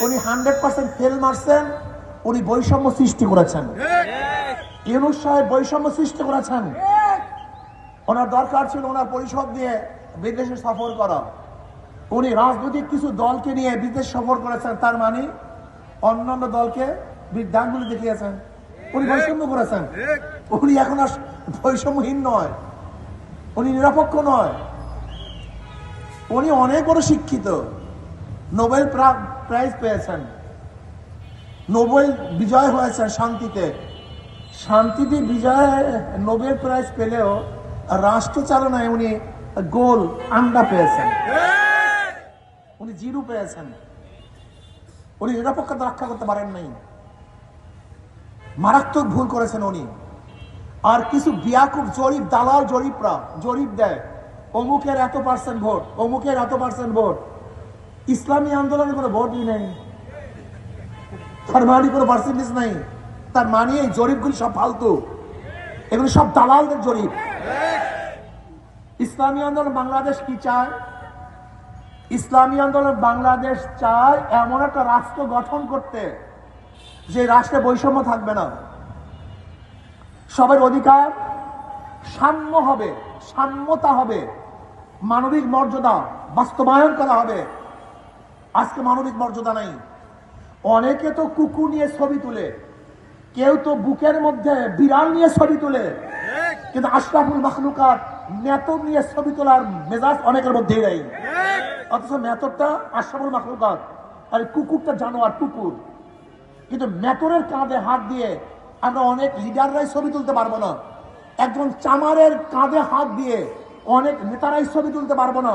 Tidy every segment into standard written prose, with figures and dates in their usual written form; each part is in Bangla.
উনি 100% ফেল মারছেন। উনি বৈষম্য সৃষ্টি করেছেন। ইউনূস সাহেব বৈষম্য সৃষ্টি করেছেন। ওনার দরকার ছিল ওনার পরিষদ নিয়ে বিদেশে সফর করা। উনি রাজনৈতিক কিছু দলকে নিয়ে বিদেশ সফর করেছেন, তার মানে অন্যান্য দলকে বৃদ্ধাঙ্গুলি দেখিয়েছেন। উনি বৈষম্য করেছেন। উনি এখন আর বৈষম্যহীন নয়, উনি নিরপেক্ষ নয়, উনি অনেক বড় শিক্ষিত, নোবেল প্রাইজ পেয়েছেন, নোবেল বিজয় হয়েছেন শান্তিতে। শান্তিতে বিজয় নোবেল প্রাইজ পেলেও রাষ্ট্র চালনায় উনি গোল আন্ডা পেয়েছেন, উনি জিরো পেয়েছেন। উনি নিরপেক্ষতা রক্ষা করতে পারেন নাই, মারাত্মক ভুল করেছেন উনি। আর কিছু বিয়াকুব জরিপ দালাল জরিপ দেয়, অমুকের এত পার্সেন্ট ভোট, অমুকের এত পার্সেন্ট ভোট। ইসলামী আন্দোলনে কোনো ভোটই নেই, তার মানে কোনো পার্সেন্টেজ নাই। তার মানে এই জরিপগুলি সব ফালতু, এগুলি সব দালালদের জরিপ। ইসলামী আন্দোলন বাংলাদেশ কি চায়? ইসলামী আন্দোলন বাংলাদেশ চায় এমন একটা রাষ্ট্র গঠন করতে যে রাষ্ট্রে বৈষম্য থাকবে না, সবার অধিকার সাম্য হবে, সাম্যতা হবে, মানবিক মর্যাদা বাস্তবায়ন করা হবে। আজকে মানবিক মর্যাদা নাই। অনেকে তো কুকুর নিয়ে ছবি তুলে, কেউ তো বুকের মধ্যে বিড়াল নিয়ে ছবি তুলে, কিন্তু আশরাফুল মাখলুকাত মেথর নিয়ে ছবি তোলার মেজাজ অনেকের মধ্যেই নেই। অথচ মেথরটা আশরাফুল মাখলুকাত, আর কুকুরটা জানোয়ার কুকুর। কিন্তু মেথরের কাঁধে হাত দিয়ে আমরা অনেক লিডাররাই ছবি তুলতে পারবো না। একজন চামারের কাঁধে হাত দিয়ে অনেক নেতারাই ছবি তুলতে পারবো না।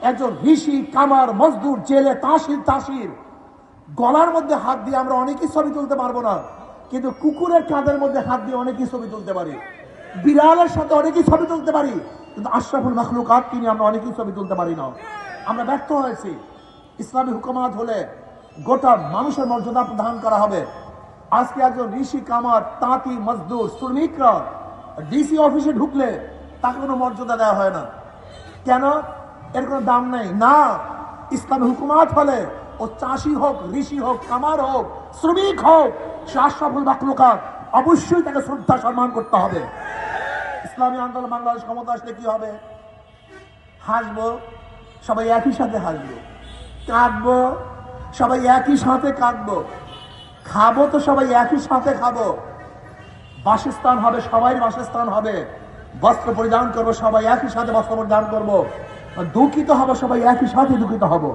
একজন ঋষি কামার মজদুর জেলে তাসির গলার মধ্যে হাত দিয়ে আমরা অনেকেই ছবি তুলতে পারবো না। কিন্তু কুকুরের কাঁধের মধ্যে হাত দিয়ে অনেকেই ছবি তুলতে পারি, বিড়ালের সাথে অনেকেই ছবি তুলতে পারি, কিন্তু আশরাফুল মাখলুকাত তিনি আমরা অনেকেই ছবি তুলতে পারি না। আমরা ব্যর্থ হয়েছি। ইসলামী হুকুমাত হলে গোটা মানুষের মর্যাদা প্রদান করা হবে। আজকে একজন ঋষি কামার তাঁতি মজদুর শ্রমিকরা ডিসি অফিসে ঢুকলে তাকে কোনো মর্যাদা দেওয়া হয় না। কেন? এর কোনো দাম নেই না। ইসলামী হুকুমাত হলে ও চাষি হোক, ঋষি হোক, কামার হোক, শ্রমিক হোক, সে আশরাফুল মাখলুকাত, অবশ্যই তাকে শ্রদ্ধা সম্মান করতে হবে। ইসলামী আন্দোলন বাংলাদেশ ক্ষমতা আসলে কি হবে? হাসবো, সবাই একই সাথে হাসবো, কাঁদবো, সবাই একই সাথে কাঁদবো, খাবো তো সবাই একই সাথে খাবো, বাসস্থান হবে সবাই বাসস্থান হবে, বস্ত্র পরিধান করবো সবাই একই সাথে বস্ত্র পরিধান করবো, দুঃখিত হবো সবাই একই সাথে দুঃখিত হব।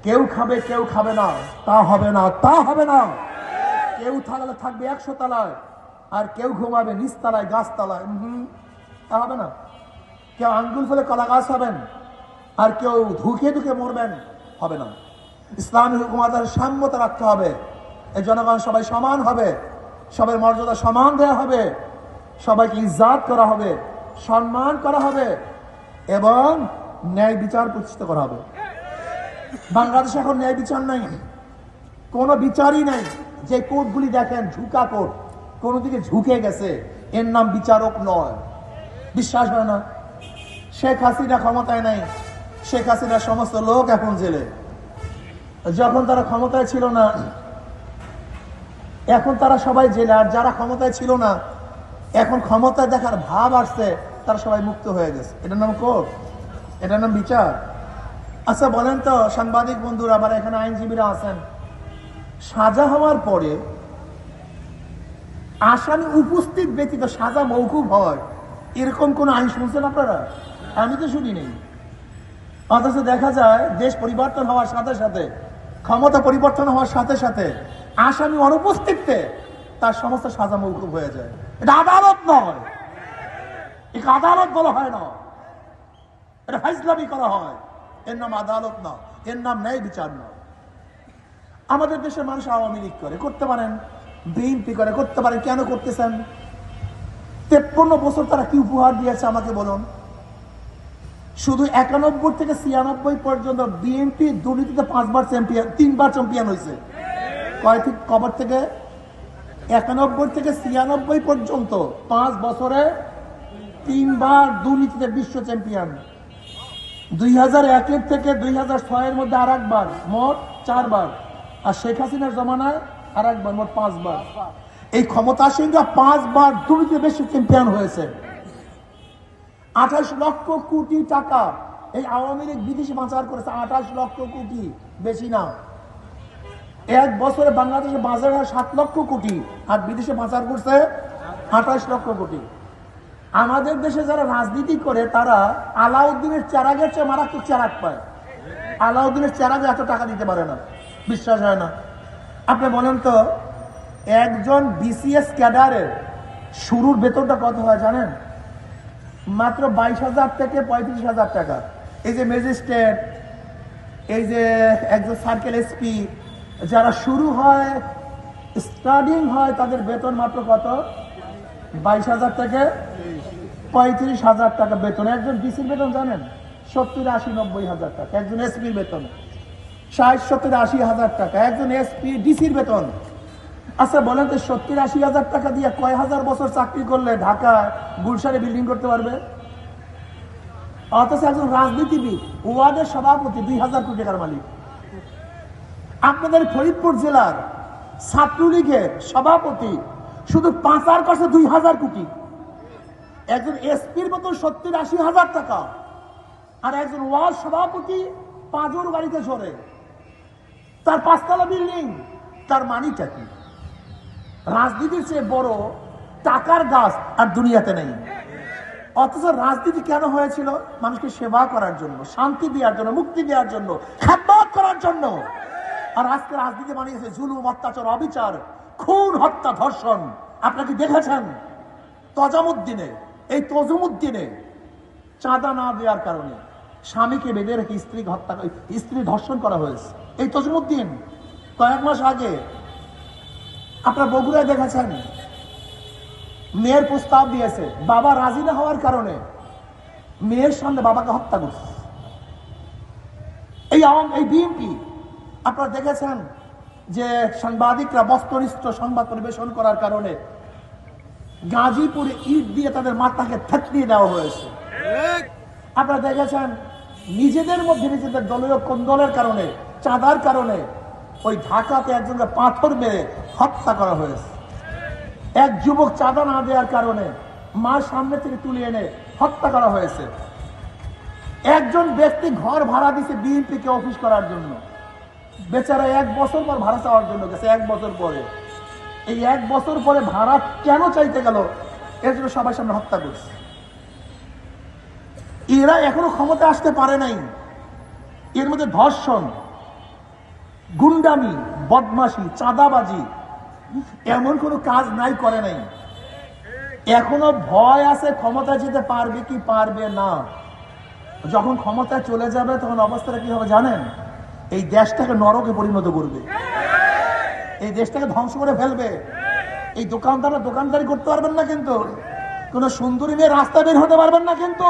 কেউ খাবে কেউ খাবে না, তা হবে না, তা হবে না। কেউ থাকলে থাকবে 100 তলায়, আর কেউ ঘুমাবে নিচতলায় গাছতলায়, তা হবে না। কেউ আঙ্গুল ফেলে কলা গাছ হবেন, আর কেউ ধুকে ধুকে মরবেন, হবে না। ইসলামী হুকুমাতের সাম্যতা রাখতে হবে। এই জনগণ সবাই সমান হবে, সবার মর্যাদা সমান দেওয়া হবে, সবাইকে ইজ্জত করা হবে, সম্মান করা হবে এবং ন্যায় বিচার প্রতিষ্ঠিত করা হবে। বাংলাদেশে এখন ন্যায় বিচার নাই, কোনো বিচারই নাই। যে কোর্টগুলি দেখেন ঝুঁকা কোর্ট, কোনো দিকে ঝুঁকে গেছে, এর নাম বিচারক নয়। বিশ্বাস হয় না? শেখ হাসিনা ক্ষমতায় নাই, শেখ হাসিনার সমস্ত লোক এখন জেলে। যখন তারা ক্ষমতায় ছিল না, এখন তারা সবাই জেলে। আর যারা ক্ষমতায় ছিল না, এখন ক্ষমতায় দেখার ভাব আসছে, তারা সবাই মুক্ত হয়ে গেছে। এটার নাম কোর্ট? এটার নাম বিচার? আচ্ছা বলেন তো সাংবাদিক বন্ধুরা, আবার এখানে আইনজীবীরা আছেন, সাজা হওয়ার পরে আসামি উপস্থিত ব্যতীত সাজা মওকুফ হয়, এরকম কোন আইন শুনছেন আপনারা? আমি তো শুনি নেই। অথচ দেখা যায় দেশ পরিবর্তন হওয়ার সাথে সাথে, ক্ষমতা পরিবর্তন হওয়ার সাথে সাথে আসামি অনুপস্থিতিতে তার সমস্ত সাজা মওকুফ হয়ে যায়। এটা আদালত নয়, একে আদালত বলা হয় না, এটা ফাইজলামি করা হয়। এর নাম আদালত না, এর নাম ন্যায় বিচার না। আমাদের দেশের মানুষ আওয়ামী লীগ করে, করতে পারেন, বিএনপি করে, করতে পারেন। কেন করতেছেন? 53 বছর তারা কি উপহার দিয়েছে আমাকে বলুন। শুধু 91 থেকে 96 পর্যন্ত বিএনপি দুর্নীতিতে 3বার চ্যাম্পিয়ন হয়েছে। কবার থেকে? 91 থেকে 96 পর্যন্ত 5 বছরে 3বার দুর্নীতিতে বিশ্ব চ্যাম্পিয়ন। 2001 থেকে 2006 এর মধ্যে আর একবার, মোট 4বার। আর শেখ হাসিনার জমানায় আর একবার, মোট 5 বার। এই ক্ষমতাসীনরা 5 বার দুর্নীতিতে বেশি চ্যাম্পিয়ন হয়েছে। 28 লক্ষ কোটি টাকা এই আওয়ামী লীগ বিদেশে পাচার করেছে। 28 লক্ষ কোটি, বেশি না। এক বছরে বাংলাদেশে বাজার হয় 7 লক্ষ কোটি, আর বিদেশে পাচার করছে 28 লক্ষ কোটি। আমাদের দেশে যারা রাজনীতি করে তারা আলাউদ্দিনের চেরাগের চেয়ে মারাত্মক চেরাগ পায়। আলাউদ্দিনের চেরাগে এত টাকা দিতে পারে না, বিশ্বাস হয় না। আপনি বলেন তো, একজন বিসিএস ক্যাডারের শুরুর বেতনটা কত হয় জানেন? মাত্র 22,000 থেকে 35,000 টাকা। এই যে ম্যাজিস্ট্রেট, এই যে একজন সার্কেল এসপি, যারা শুরু হয়, স্টার্টিং হয়, তাদের বেতন মাত্র কত? 22,000 থেকে 35,000 টাকা বেতন। একজন ডিসির বেতন জানেন? 70, 80, 90,000 টাকা। একজন এসপির বেতন 60, 70, 80,000 টাকা। একজন এসপি ডিসির বেতন। আচ্ছা বলেন তো, 70, 80,000 টাকা দিয়ে কয় হাজার বছর চাকরি করলে ঢাকা গুলশানে বিল্ডিং করতে পারবে? অথচ একজন রাজনীতিবিদ, ওয়ার্ডের সভাপতি, 2,000 কোটি টাকার মালিক। আপনাদের ফরিদপুর জেলার ছাত্রলীগের সভাপতি শুধু পাচার করছে 2,000 কোটি। একজন এসপির বেতন 70, 80,000 টাকা, আর একজন ওয়ার্ড সভাপতি 5 গাড়িতে চড়ে, তার 5তলা বিল্ডিং। তার মানিটা কি? রাজনীতির চেয়ে বড় টাকার গাছ আর দুনিয়াতে নেই। অথচ রাজনীতি কেন হয়েছিল? মানুষকে সেবা করার জন্য, শান্তি দেওয়ার জন্য, মুক্তি দেওয়ার জন্য, খেদমত করার জন্য। আর আজকে রাজনীতি বানিয়েছে জুলুম, অত্যাচার, অবিচার, খুন, হত্যা, ধর্ষণ। আপনাকে দেখেছেন তজামুদ্দিনে, এই তজুমুদ্দিনে চাঁদা না দেওয়ার কারণে স্বামীকে বেঁধে রেখে স্ত্রী ধর্ষণ করা হয়েছে। এই তজুমুদ্দিন কয়েক মাস আগে আপনার বগুড়ায় দেখেছেন, মেয়ের প্রস্তাব দিয়েছে, বাবা রাজি না হওয়ার কারণে মেয়ের সামনে বাবাকে হত্যা করছে। এই বিএনপি আপনারা দেখেছেন যে সাংবাদিকরা বস্তুনিষ্ঠ সংবাদ পরিবেশন করার কারণে গাজীপুরে ইট দিয়ে তাদের মাথাকে থেতলিয়ে দেওয়া হয়েছে। আপনারা দেখেছেন নিজেদের মধ্যে নিজেদের দলীয় কোন্দলের কারণে, চাঁদার কারণে ওই ঢাকাতে একজনকে পাথর মেরে হত্যা করা হয়েছে। এক যুবক চাঁদা না দেওয়ার কারণে মার সামনে থেকে তুলে এনে হত্যা করা হয়েছে। একজন ব্যক্তি ঘর ভাড়া দিছে বিএনপিকে অফিস করার জন্য, বেচারা 1 বছর পর ভাড়া চাওয়ার জন্য গেছে। 1 বছর পরে, এই 1 বছর পরে ভাড়া কেন চাইতে গেল, এর জন্য সবার সামনে হত্যা করছে। এরা এখনো ক্ষমতা আসতে পারে নাই। এর মধ্যে ধর্ষণ, গুন্ডামি, বদমাশি, চাঁদাবাজি, এমন কোনো কাজ নাই, করে নাই। এখনো ভয় আছে ক্ষমতা যেতে পারবে কি পারবে না। যখন ক্ষমতা চলে যাবে তখন অবস্থাটা কি হবে জানেন? এই দেশটাকে নরকে পরিণত করবে, এই দেশটাকে ধ্বংস করে ফেলবে। এই দোকানদাররা দোকানদারি করতে পারবেন না, কিন্তু কোন সুন্দরী মেয়ে রাস্তা বের হতে পারবেন না, কিন্তু